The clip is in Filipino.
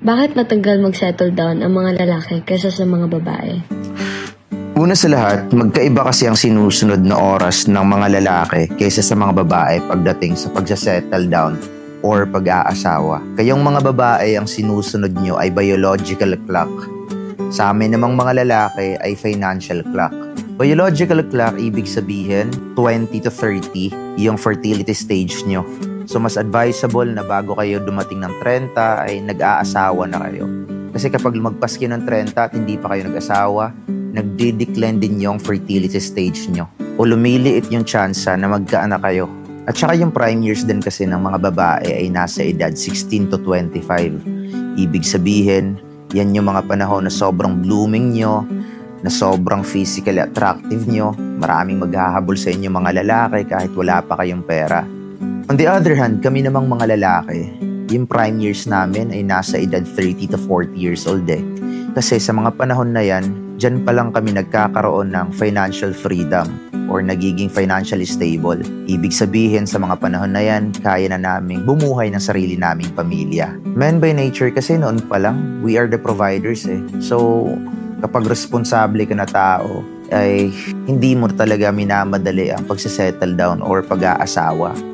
Bakit matagal mag-settle down ang mga lalaki kaysa sa mga babae? Una sa lahat, magkaiba kasi ang sinusunod na oras ng mga lalaki kaysa sa mga babae pagdating sa pagsasettle down or pag-aasawa. Kayong mga babae, ang sinusunod nyo ay biological clock. Sa amin namang mga lalaki ay financial clock. Biological clock, ibig sabihin, 20 to 30 yung fertility stage nyo. So mas advisable na bago kayo dumating ng 30 ay nag-aasawa na kayo. Kasi kapag lumagpas kayo ng 30 at hindi pa kayo nag-asawa, nagdi-decline din yung fertility stage nyo. O lumiliit yung tsansa na magkaanak kayo. At saka yung prime years din kasi ng mga babae ay nasa edad 16 to 25. Ibig sabihin, yan yung mga panahon na sobrang blooming nyo, na sobrang physically attractive nyo, maraming maghahabol sa inyo mga lalaki kahit wala pa kayong pera. On the other hand, kami namang mga lalaki, yung prime years namin ay nasa edad 30 to 40 years old eh. Kasi sa mga panahon na yan, dyan pa lang kami nagkakaroon ng financial freedom or nagiging financially stable. Ibig sabihin sa mga panahon na yan, kaya na naming bumuhay ng sarili naming pamilya. Men by nature kasi noon pa lang, we are the providers eh. So, kapag responsable ka na tao, ay hindi mo talaga minamadali ang pagsisettle down or pag-aasawa.